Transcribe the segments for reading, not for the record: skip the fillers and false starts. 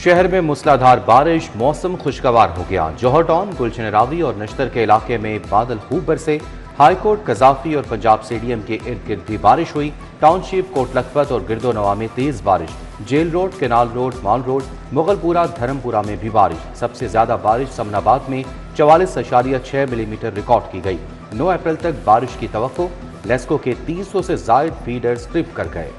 शहर में मूसलाधार बारिश, मौसम खुशगवार हो गया। जौहर टाउन, गुलशन रावी और नश्तर के इलाके में बादल खूब बरसे। हाईकोर्ट, कजाफी और पंजाब स्टेडियम के इर्द गिर्द भी बारिश हुई। टाउनशिप, कोट लखपत और गिरदो नवा में तेज बारिश। Jail road, canal road, mall road, Mughalpura, Dharampura में भी बारिश। सबसे ज्यादा बारिश समनाबाद में 44.6 मिलीमीटर रिकॉर्ड की गई। 9 अप्रैल तक बारिश की तवक्को। लेस्को के 300 से जायद फीडर्स ट्रिप कर गए।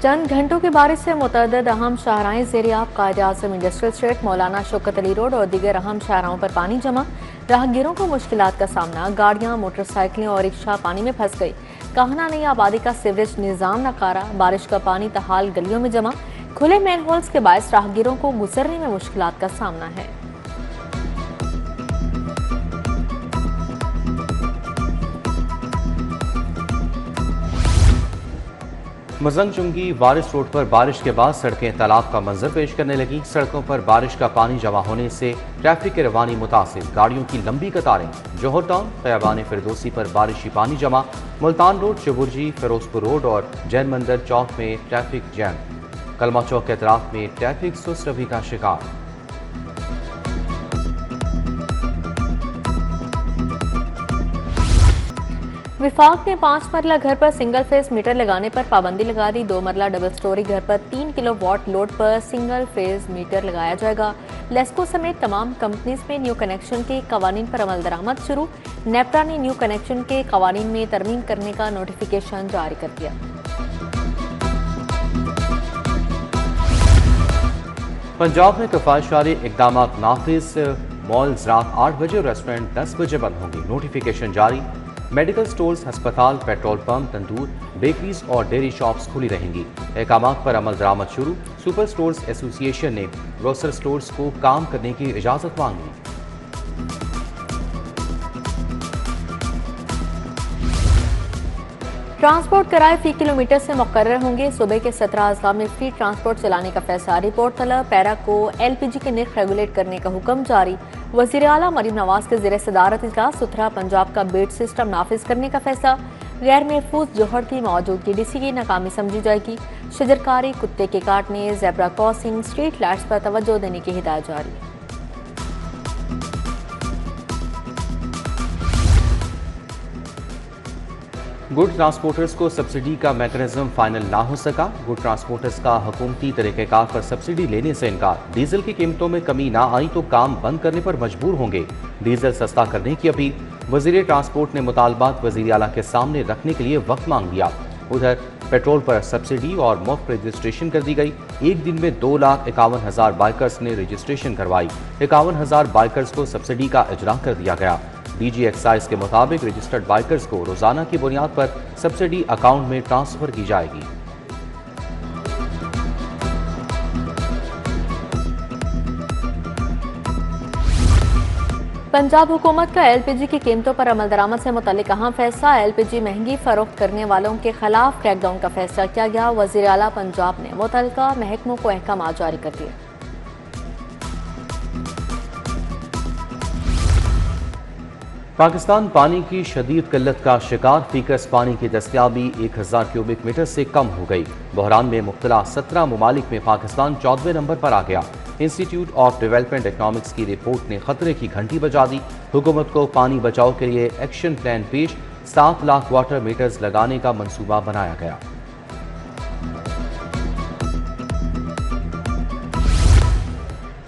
चंद घंटों की बारिश से मुतअद्दिद अहम शाहराहें ज़ेर-ए-आब कायद-ए-आज़म इंडस्ट्रियल स्ट्रीट, मौलाना शौकत अली रोड और दीगर अहम शाहराहों पर पानी जमा। राहगीरों को मुश्किलात का सामना। गाड़ियां, मोटरसाइकिलें और रिक्शा पानी में फंस गई। कहना नई आबादी का सीवरेज निज़ाम नकारा। बारिश का पानी तहाल गलियों में जमा। खुले मेन होल्स के बायस राहगीरों को गुजरने में मुश्किलात का सामना है। मजंग चुंगी वारिस रोड पर बारिश के बाद सड़कें तालाब का मंजर पेश करने लगी। सड़कों पर बारिश का पानी जमा होने से ट्रैफिक की रवानी मुतासिर। गाड़ियों की लंबी कतारें। जौहर टाउन, खयाबान फिरदौसी पर बारिशी पानी जमा। मुल्तान रोड, चबुर्जी, फिरोजपुर रोड और जैन मंदिर चौक में ट्रैफिक जैम। कलमा चौक के अतराफ में ट्रैफिक सुस्त रवि का शिकार। विफाक ने 5 मरला घर पर सिंगल फेज मीटर लगाने पर पाबंदी लगा दी। 2 मरला डबल स्टोरी घर पर 3 किलोवाट लोड पर सिंगल फेज मीटर लगाया जाएगा। लेस्को समेत तमाम कंपनीज में न्यू कनेक्शन के कवानीन पर अमल दरामद शुरू। नेपरा ने न्यू कनेक्शन के कवानीन में तरमीम करने का नोटिफिकेशन जारी कर दिया। पंजाब में किफायतशारी इकदाम नाफिज। मॉल रात 8 बजे, रेस्टोरेंट 10 बजे बंद होंगे। नोटिफिकेशन जारी। मेडिकल स्टोर्स, अस्पताल, पेट्रोल पंप, तंदूर, बेकरीज और डेयरी शॉप्स खुली रहेंगी। अहकामात पर अमल दरामद शुरू। सुपर स्टोर्स एसोसिएशन ने ग्रोसर स्टोर्स को काम करने की इजाजत मांगी। ट्रांसपोर्ट किराए फी किलोमीटर से मुकर्रर होंगे। सूबे के 17 अजला में फ्री ट्रांसपोर्ट चलाने का फैसला। रिपोर्ट तलब। पैरा को LPG के निर्ख रेगुलेट करने का हुक्म जारी। वज़ीर आला मरीम नवाज के ज़ेर सदारत इजलास। सुथरा पंजाब का बेड सिस्टम नाफिज करने का फैसला। गैर महफूज जौहर की मौजूदगी DC की नाकामी समझी जाएगी। शजरकारी, कुत्ते के काटने, ज़ेब्रा क्रॉसिंग, स्ट्रीट लाइट्स पर तवज्जो देने की हिदायत जारी। गुड ट्रांसपोर्टर्स को सब्सिडी का मैकेनिज्म फाइनल ना हो सका। गुड ट्रांसपोर्टर्स का हुकूमती तरीक़ेकार पर सब्सिडी लेने से इनकार। डीजल की कीमतों में कमी ना आई तो काम बंद करने पर मजबूर होंगे। डीजल सस्ता करने की अपील। वज़ीर ट्रांसपोर्ट ने मुतालबात वज़ीर आला के सामने रखने के लिए वक्त मांग लिया। उधर पेट्रोल पर सब्सिडी और मुफ्त रजिस्ट्रेशन कर दी गई। एक दिन में 2,51,000 बाइकर्स ने रजिस्ट्रेशन करवाई। 51,000 बाइकर्स को सब्सिडी का इजरा कर दिया गया। DG एक्साइज के मुताबिक रजिस्टर्ड बाइकर्स को रोजाना की बुनियाद पर सब्सिडी अकाउंट में ट्रांसफर की जाएगी। पंजाब हुकूमत का LPG की कीमतों पर अमल दरामद से मुतालिक अहम फैसला। LPG महंगी फरोख्त करने वालों के खिलाफ क्रैकडाउन का फैसला किया गया। वज़ीर आला पंजाब ने मुतल्लिका महकमों को अहकामात जारी कर दिए। पाकिस्तान पानी की शदीद किल्लत का शिकार। फीकस पानी की दस्तियाबी 1000 क्यूबिक मीटर से कम हो गई। बहरान में मुब्तला 17 ममालिक में पाकिस्तान 14वें नंबर पर आ गया। इंस्टीट्यूट ऑफ डेवलपमेंट इकनॉमिक्स की रिपोर्ट ने खतरे की घंटी बजा दी। हुकूमत को पानी बचाओ के लिए एक्शन प्लान पेश। 7 लाख वाटर मीटर्स लगाने का मंसूबा बनाया गया।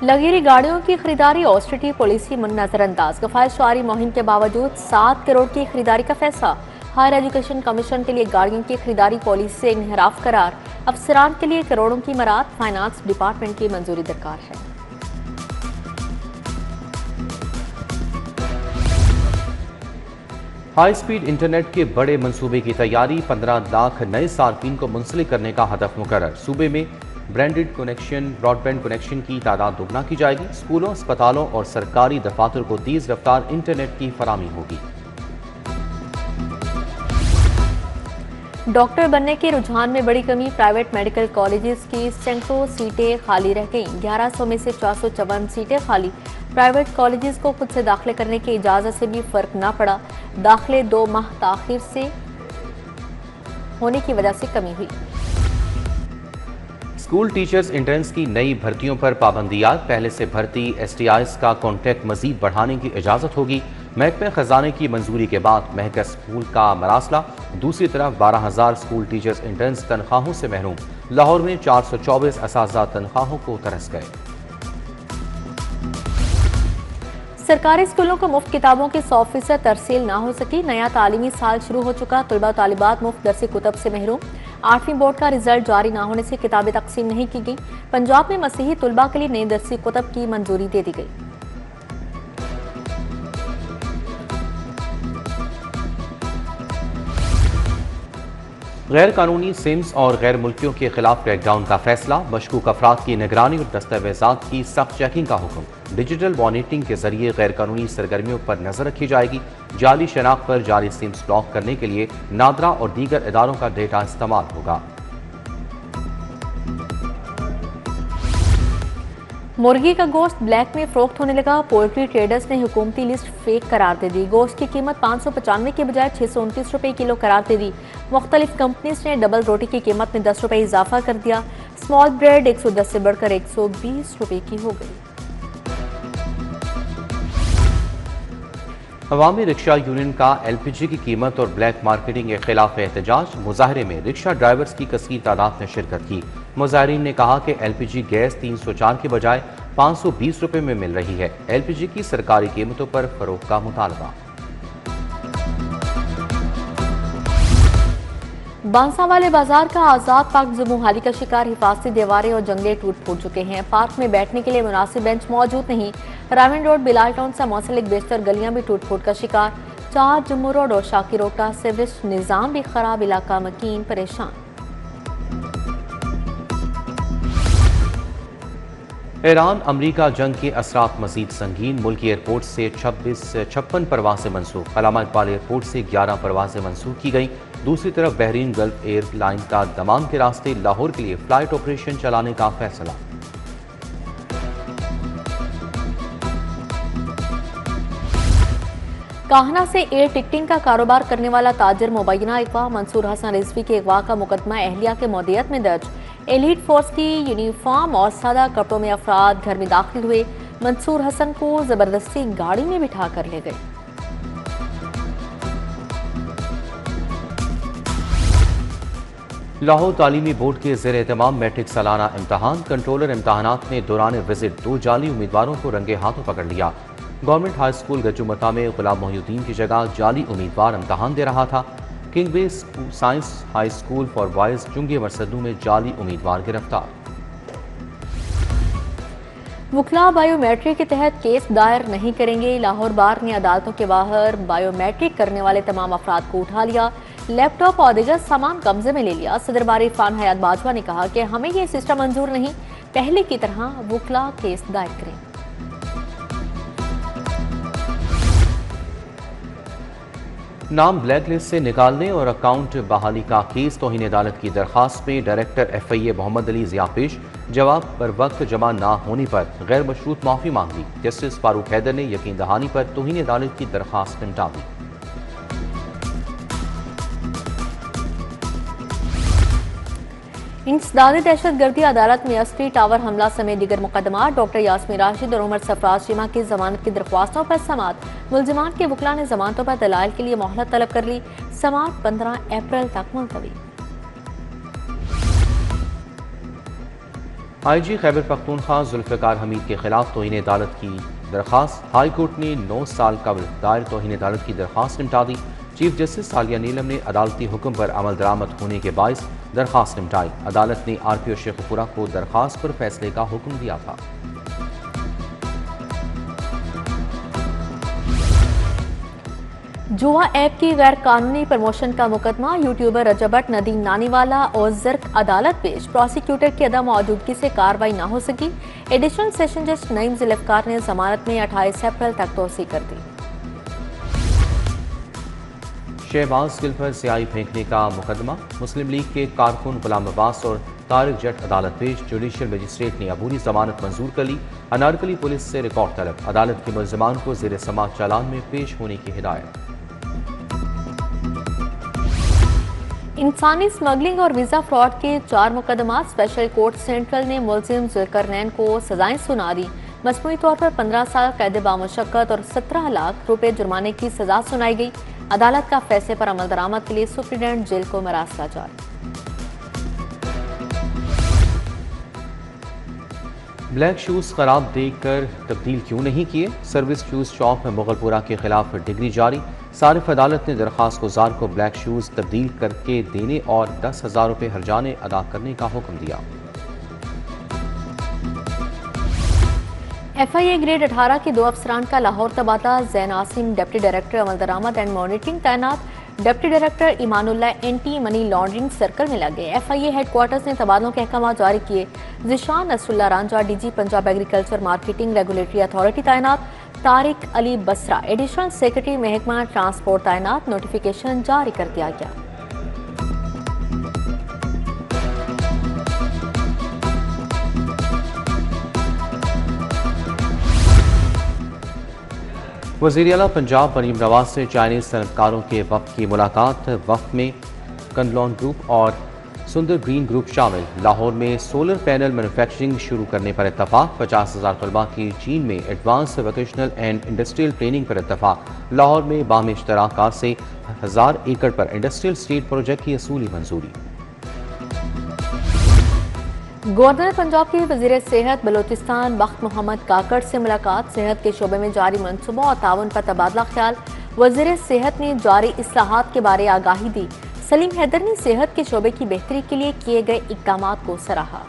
लगेरी गाड़ियों की खरीदारी ऑस्ट्रिटी पॉलिसी नजरअंदाज। किफायतशारी मुहिम के बावजूद 7 करोड़ की खरीदारी का फैसला। हायर एजुकेशन कमीशन के लिए गाड़ियों की खरीदारी पॉलिसी से इन्हिराफ करार। अफसरान के लिए करोड़ों की मराद। फाइनेंस डिपार्टमेंट की मंजूरी दरकार है। हाई स्पीड इंटरनेट के बड़े मंसूबे की तैयारी। 15 लाख नए सार्फिन को मुंसलिक करने का हदफ मुकर्रर। सूबे में ब्रांडेड कनेक्शन, ब्रॉडबैंड कनेक्शन की तादाद दोगुना की जाएगी। स्कूलों, अस्पतालों और सरकारी दफातर को तेज रफ्तार इंटरनेट की फराहमी होगी। डॉक्टर बनने के रुझान में बड़ी कमी। प्राइवेट मेडिकल कॉलेजेस की सैकड़ों सीटें खाली रह गईं। 1100 में से 454 सीटें खाली। प्राइवेट कॉलेजेस को खुद से दाखिले करने की इजाजत से भी फर्क ना पड़ा। दाखिले 2 माह ताखिर से होने की वजह से कमी हुई। स्कूल टीचर्स इंटर्न्स की नई भर्तियों पर पाबंदियां। पहले से भर्ती STIs का कॉन्ट्रैक्ट मजीद बढ़ाने की इजाज़त होगी। महकमे खजाने की मंजूरी के बाद महंगा स्कूल का मरासला। दूसरी तरफ 12,000 स्कूल टीचर्स इंटर्न्स तनख्वाहों से महरूम। लाहौर में 424 असातिज़ा तनख्वाहों को तरस गए। सरकारी स्कूलों को मुफ्त किताबों की 100% तरसील ना हो सकी। नया तालीमी साल शुरू हो चुका, तलबा तालिबात मुफ्त दरसी कुतब से महरूम। 8वीं बोर्ड का रिजल्ट जारी ना होने से किताबें तकसीम नहीं की गई। पंजाब में मसीही तलबा के लिए नई दरसी कुतब की मंजूरी दे दी गई। गैर कानूनी सिम्स और गैर मुल्कियों के खिलाफ क्रैकडाउन का फैसला। मशकूक अफराद की निगरानी और दस्तावेजात की सख्त चेकिंग का हुक्म। डिजिटल मॉनिटरिंग के जरिए गैर कानूनी सरगर्मियों पर नजर रखी जाएगी। जाली शनाख्त पर जाली सिम्स ब्लॉक करने के लिए नादरा और दीगर इदारों का डेटा इस्तेमाल होगा। मुर्गी का गोश्त ब्लैक में फरोख्त होने लगा। पोल्ट्री ट्रेडर्स ने हुकूमती लिस्ट फेक करार दे दी। गोश्त की कीमत 595 के बजाय 629 रुपए किलो करार दे दी। मुख्तलिफ कंपनीज ने डबल रोटी की कीमत में 10 रुपए इजाफा कर दिया। स्मॉल ब्रेड 110 से बढ़कर 120 रुपए की हो गई। अवामी रिक्शा यूनियन का LPG की कीमत और ब्लैक मार्केटिंग के खिलाफ एहतजाज। मुजाहरे में रिक्शा ड्राइवर्स की कसीर तादाद ने शिरकत की। मुजाहरीन ने कहा कि LPG गैस 304 के बजाय 520 रुपए में मिल रही है। LPG की सरकारी कीमतों पर फरोख्त का मुतालबा। बांसावाले बाजार का आजाद पार्क जमुहाली का शिकार। हिफाजती दीवारें और जंगले टूट फूट चुके हैं। पार्क में बैठने के लिए मुनासिब बेंच मौजूद नहीं। रामिन रोड बिलाल टाउन से मुंसलिक बेशतर गलियां भी टूट फूट का शिकार। 4 जम्मू रोड और शाकिर रोड का सीवरेज निजाम भी खराब। इलाका मकीन परेशान। ईरान अमरीका जंग के असरात मजीद संगीन। मुल्की एयरपोर्ट से 56 परवाजें मनसूख। अल्लामा इकबाल एयरपोर्ट से 11 परवाजें मनसूख की गई। दूसरी तरफ बहरीन गल्फ एयरलाइन का दमाम के रास्ते लाहौर के लिए फ्लाइट ऑपरेशन चलाने का फैसला। काहना से एयर टिकटिंग का कारोबार करने वाला ताजिर मुबैना अगवा मंसूर हसन रिजवी के अगवा का मुकदमा अहलिया के मौदियत में दर्ज। एलीट फोर्स की यूनिफॉर्म और सादा कपड़ों में अफराद घर में दाखिल हुए। मंसूर हसन को जबरदस्ती गाड़ी में बिठा कर ले गए। लाहौर तालीमी बोर्ड के ज़ेर एहतमाम मैट्रिक सालाना इम्तहान। कंट्रोलर इम्तहानात ने दौरान विजिट 2 जाली उम्मीदवारों को रंगे हाथों पकड़ लिया। गवर्नमेंट हाई स्कूल गजुमता में गुलाम मोहिउद्दीन की जगह जाली उम्मीदवार इम्तहान दे रहा था। King bay science high school for boys चुंगे मरसदू में जाली उम्मीदवार गिरफ्तार। वुकला बायोमेट्रिक के तहत केस दायर नहीं करेंगे। लाहौर बार ने अदालतों के बाहर बायोमेट्रिक करने वाले तमाम अफराद को उठा लिया। लैपटॉप और दीगर सामान कब्जे में ले लिया। सदर बार इरफान हयात बाजवा ने कहा कि हमें ये सिस्टम मंजूर नहीं, पहले की तरह वुकला केस दायर करें। नाम ब्लैकलिस्ट से निकालने और अकाउंट बहाली का केस तौहीन अदालत की दरखास्त में डायरेक्टर FIA मोहम्मद अली जिया पेश। जवाब पर वक्त जमा ना होने पर गैर मशरूत माफी मांगी। जस्टिस फारूक हैदर ने यकीन दहानी पर तौहीन अदालत की दरखास्त निपटा दी। इंसदादी दहशतगर्दी अदालत में अस्करी टावर हमला समेत दीगर मुकदमा। डॉक्टर यास्मीन राशिद और उमर सरफराज शीमा की जमानत की दरख्वास्तों पर समाअत। मुलजिमान के वकला ने जमानतों पर दलाइल के लिए मोहलत तलब कर ली। समाअत 15 अप्रैल तक मुलतवी। IG खैबर पख्तूनख्वा जुल्फिकार हमीद के खिलाफ तौहीन अदालत की दरखास्त। हाई कोर्ट ने 9 साल कबल दायर तौहीन अदालत की दरखास्त निपटा दी। चीफ जस्टिस सालिया नीलम ने अदालती हुक्म पर अमल दरामद होने के बायस दरखास्त निपटाई। अदालत ने RPO शेखपुरा को दरखास्त पर फैसले का हुक्म दिया था। जुआ ऐप की गैर कानूनी प्रमोशन का मुकदमा। यूट्यूबर रजब भट्ट, नदीम नानीवाला और जर्क अदालत पेश। प्रोसिक्यूटर की अदम मौजूदगी से कार्रवाई न हो सकी। एडिशनल सेशन जज नईम जुल्फकार ने जमानत में 28 अप्रैल तक तोसी कर दी। शहबाज गिल पर स्याही फेंकने का मुकदमा। मुस्लिम लीग के कारकुन गुलाम अब्बास और तारिक जट अदालत पेश। जुडिशियल मजिस्ट्रेट ने अबूरी जमानत मंजूर कर ली। अनारकली पुलिस से रिकॉर्ड तलब। अदालत के मुल्जिमान को ज़ेर समाअत चालान में पेश होने की हिदायत। इंसानी स्मगलिंग और वीजा फ्रॉड के 4 मुकदमा स्पेशल कोर्ट सेंट्रल ने मुलजिम जुल्करनैन को सजाएं सुना दी। मजमूई तौर पर 15 साल कैद बामुशक्कत और 17 लाख रुपए जुर्माने की सजा सुनाई गई। अदालत का फैसले पर अमल दरामद के लिए सुप्रीडेंट जेल को मरासला जारी। ब्लैक शूज खराब देखकर तब्दील क्यों नहीं किए? सर्विस शूज शॉप में मुगलपुरा के खिलाफ डिग्री जारी। सारिफ अदालत ने दरखास्त गुजार को ब्लैक शूज तब्दील करके देने और 10,000 रुपये हर्जाने अदा करने का हुक्म दिया। FIA ग्रेड 18 के 2 अफसरान का लाहौर तबादला। जैन आसिम डिप्टी डायरेक्टर अमल दरामद एंड मॉनिटरिंग तैनात। Deputy director Imanullah anti money laundering circle में लगे। FIA हेडक्वार्टर्स ने तबादलों के अहकाम जारी किए। Zeeshan Nasrullah Ranjha DG Punjab agriculture marketing regulatory authority तैनात। तारिक अली बसरा एडिशनल सेक्रेटरी महकमा ट्रांसपोर्ट तैनात। नोटिफिकेशन जारी कर दिया गया। वज़ीर आला पंजाब मरीम नवाज से चाइनीज सनतकारों के वफ़द की मुलाकात। वफ़द में कंदलौन ग्रुप और सुंदर ग्रीन ग्रुप शामिल। लाहौर में सोलर पैनल मैन्युफैक्चरिंग शुरू करने पर इत्तफाक। 50,000 तलबा की चीन में advance vocational and industrial training पर इत्तफाक। लाहौर में बाहमी इश्तराकार से 1000 एकड़ पर इंडस्ट्रियल स्टेट प्रोजेक्ट की असूली मंजूरी। गवर्नर पंजाब के वजीर सेहत बलोचिस्तान बख्त मोहम्मद काकड़ से मुलाकात। सेहत के शोबे में जारी मनसूबों और ताउन पर तबादला ख्याल। वजीर सेहत ने जारी इस्लाहात के बारे आगाही दी। सलीम हैदर ने सेहत के शोबे की बेहतरी के लिए किए गए इक़दामात को सराहा।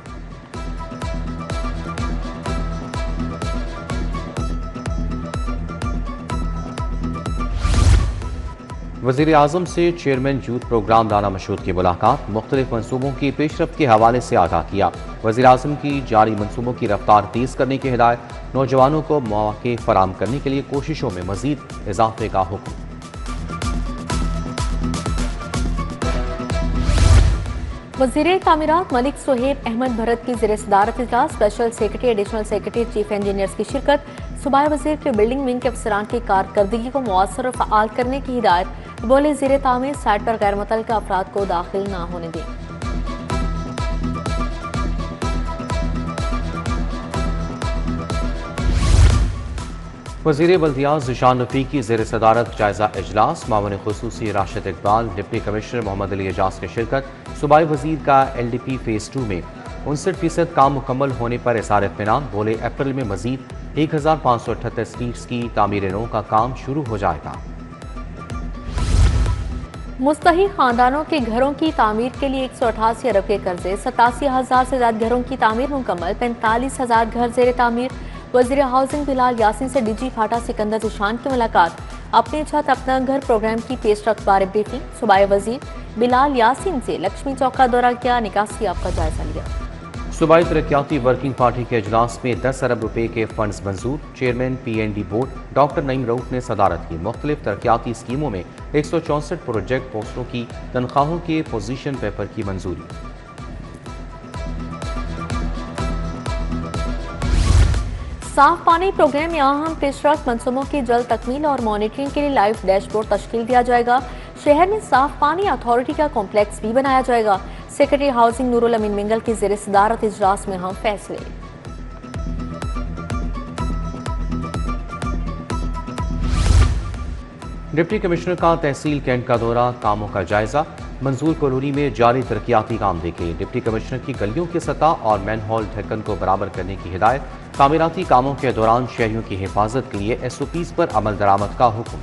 वज़ीर आज़म से chairman youth program Rana Mashhood की मुलाकात। मुख्तलिफ मनसूबों की पेशरफ्त के हवाले से आगाह किया। वज़ीर आज़म की जारी मनसूबों की रफ्तार तेज़ करने की हिदायत। नौजवानों को मौके फराम करने के लिए कोशिशों में मज़ीद इजाफे का हुक्म। वज़ीर तामीरात मलिक सोहेब अहमद भरत की ज़ेर सदारत इजलास। Special secretary additional secretary chief engineers की शिरकत। सूबाई वज़ीर के बिल्डिंग विंग के अफसरान की कारकर्दगी को मौसर और फ़आल करने की हिदायत। बोले ज़ेर तामीर साइट पर गैर मुतल्लिका अफराद को दाखिल ना होने दें। वज़ीर बल्दियात ज़िशान रफ़ीक की ज़ेर सदारत जायज़ा इजलास। मामून ख़ुसूसी राशिद इकबाल डिप्टी कमिश्नर मोहम्मद अली एजाज की शिरकत। सूबाई वज़ीर का LDP फ़ेज़ 2 में 59% काम मुकम्मल होने पर इज़हार इत्मीनान। बोले अप्रैल में मज़ीद 1578 स्ट्रीट्स की तामीर नौ का काम शुरू हो जाएगा। मुस्तहिक खानदानों के घरों की तामीर के लिए 188 अरब के कर्जे। 87,000 से ज्यादा घरों की तामीर मुकम्मल। 45,000 घर ज़ेर तामीर। वज़ीर हाउसिंग बिलाल यासीन से DG फाटा सिकंदर जिशान की मुलाकात। अपनी छत अपना घर प्रोग्राम की पेशरफ्त बारे ब्रीफिंग। सूबाई वज़ीर बिलाल यासीन से लक्ष्मी चौक का दौरा किया। निकासी का जायजा लिया। सूबाई तरक्याती वर्किंग पार्टी के अजलास में 10 अरब रुपए के फंड्स मंजूर। Chairman PND board doctor Naeem Rauf ने सदारत की। मुख्तलिफ तरक्याती स्कीमों में 164 प्रोजेक्ट पोस्टरों की तनख्वाहों के पोजीशन पेपर की मंजूरी। साफ पानी प्रोग्राम में अहम पेशरफ्त मनसूबों की जल्द तकमील और मॉनिटरिंग के लिए लाइव डैशबोर्ड तश्कील दिया जाएगा। शहर में साफ पानी अथॉरिटी का कॉम्प्लेक्स भी बनाया जाएगा। सेक्रेटरी हाउसिंग नूरुल अमीन मिंगल की ज़ेर सदारत इजलास में हम फैसले। डिप्टी कमिश्नर का तहसील कैंट का दौरा। कामों का जायजा। मंजूर कॉलोनी में जारी तरक्याती काम देखे। डिप्टी कमिश्नर की गलियों की सतह और मैनहोल ढक्कन को बराबर करने की हिदायत। तामीराती कामों के दौरान शहरियों की हिफाजत के लिए SOPs पर अमल दरामद का हुक्म।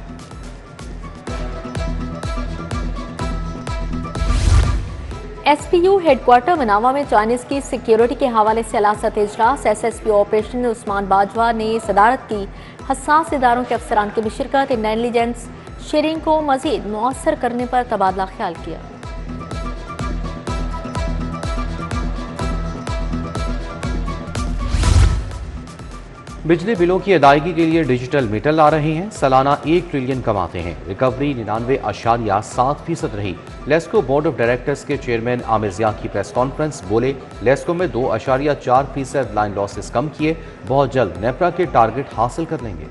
SPU हेडक्वार्टर मनावा में चाइनीज की सिक्योरिटी के हवाले से अला सतह इजलास। SSP ऑपरेशन उस्मान बाजवा ने सदारत की। हसास इदारों के अफसरान की भी शिरकत। इंटेलिजेंस शेयरिंग को मजीद मौसर करने पर तबादला ख्याल किया। बिजली बिलों की अदायगी के लिए डिजिटल मीटर ला रहे हैं। सालाना 1 ट्रिलियन कमाते हैं। रिकवरी 99.7% रही। लेस्को बोर्ड ऑफ डायरेक्टर्स के चेयरमैन आमिर जिया की प्रेस कॉन्फ्रेंस। बोले लेस्को में 2.4% लाइन लॉसेस कम किए। बहुत जल्द नेपरा के टारगेट हासिल कर लेंगे।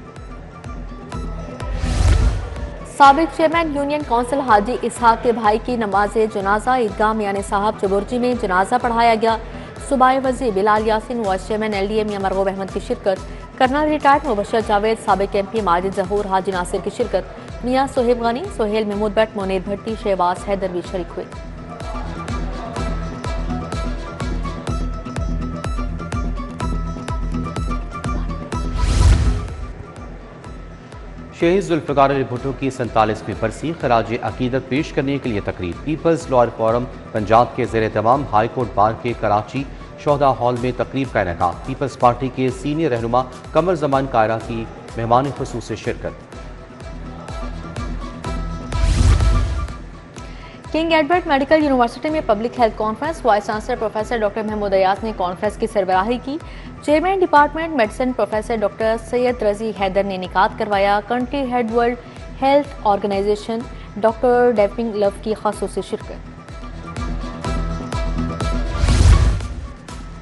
साबिक चेयरमैन यूनियन काउंसिल हाजी इसहाक के भाई की नमाज जनाजा ईदगाह मियानी साहब चबुर्जी में जनाजा पढ़ाया गया। सूबाई वज़ीर Bilal Yasin, vice chairman LDA Mian Marghoob Ahmed की शिरकत, कर्नल रिटायर्ड मुबशर जावेद, साबिक MP माजिद जहूर, हाजी नासिर की शिरकत, मियां सोहेब गनी, सोहेल महमूद भट्ट, मुनीर भट्टी, शहबाज हैदर भी शरीक हुए। शहीद जुल्फ़िकार अली भुट्टो की 47वीं बरसी खराज अकीदत पेश करने के लिए तकरीब पीपल्स लॉयर फोरम पंजाब के ज़ेर तमाम हाई कोर्ट बार के कराची शोहदा हॉल में तकरीब का इनेकाद। पीपल्स पार्टी के सीनियर रहनुमा कमर जमान कायरा की मेहमान खुसूस से शिरकत। किंग एडवर्ड मेडिकल यूनिवर्सिटी में public health conference, vice chancellor professor doctor Mahmood Ayaz ने कॉन्फ्रेंस की सरबराही की। Chairman department medicine professor doctor Syed Razi Haider ने इनेकाद करवाया। Country head World Health Organization doctor डेविंग लव की खासूसी शिरकत।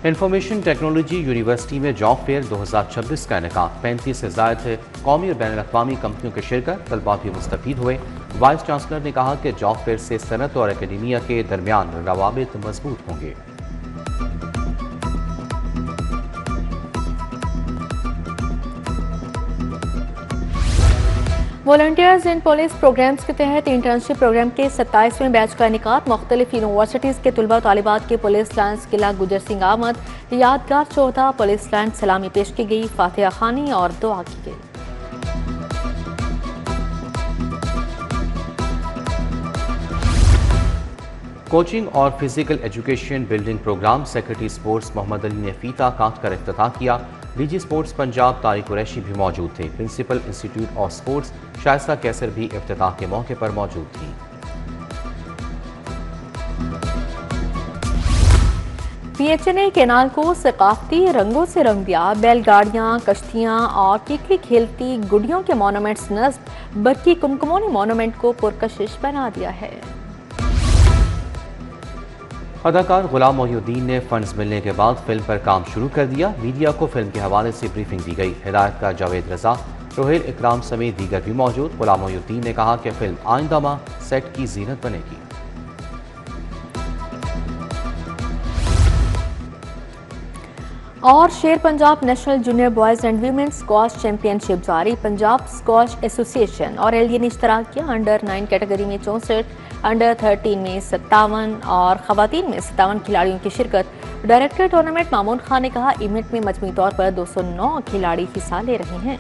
इंफॉर्मेशन टेक्नोलॉजी यूनिवर्सिटी में जॉब फेयर 2026 का इनेकाद। 35 से ज़ायद कौमी और बैन अवी कंपनियों की शिरकत, तलबा भी मुस्तफीद हुए। वाइस चांसलर ने कहा कि जॉब फेयर से सनत और एकेडमिया के दरमियान रवाबित मजबूत होंगे। वॉलंटियर्स इन पुलिस प्रोग्राम्स के तहत इंटर्नशिप प्रोग्राम के 27वें बैच का इनेकाद। मुख्तलिफ यूनिवर्सिटीज़ के तुलबा तालिबात के पुलिस लाइन्स किला गुजर सिंह आमद यादगार चौथा पुलिस लाइन सलामी पेश की गई, फातिहा खानी और दुआ की गई। कोचिंग और physical education building programme secretary sports Mohammad Ali ने फीता काट कर इफ्तिताह किया। DG स्पोर्ट्स पंजाब तारिक कुरैशी भी मौजूद थे। Principal institute of sports Shaista Qaiser भी इफ्तिताह के मौके पर मौजूद थी। PHA केनाल को सकाफती रंगों से रंग दिया। बैलगाड़ियाँ, कश्तियाँ और किकली खेलती गुड़ियों के मोनूमेंट्स नस्ब बरकी कुमकुमों ने मोनूमेंट को पुरकशिश बना दिया है। अदाकार गुलाम मोहिउद्दीन ने फंड्स मिलने के बाद फिल्म पर काम शुरू कर दिया। मीडिया को फिल्म के हवाले से ब्रीफिंग दी गई। हिदायतकार जावेद रजा, रोहेल इकराम समेत दीगर भी मौजूद। गुलाम मोहिउद्दीन ने कहा कि फिल्म आइंदा माह सेट की जीनत बनेगी। और शेर Punjab national junior boys and women squash championship जारी। पंजाब स्क्वाश एसोसिएशन और LDA ने इश्तराक किया। अंडर 9 कैटेगरी में 64, अंडर 13 में 57 और खवातीन में 57 खिलाड़ियों की शिरकत। डायरेक्टर टूर्नामेंट मामून खान ने कहा, इवेंट में मजमूई तौर पर 209 खिलाड़ी हिस्सा ले रहे हैं।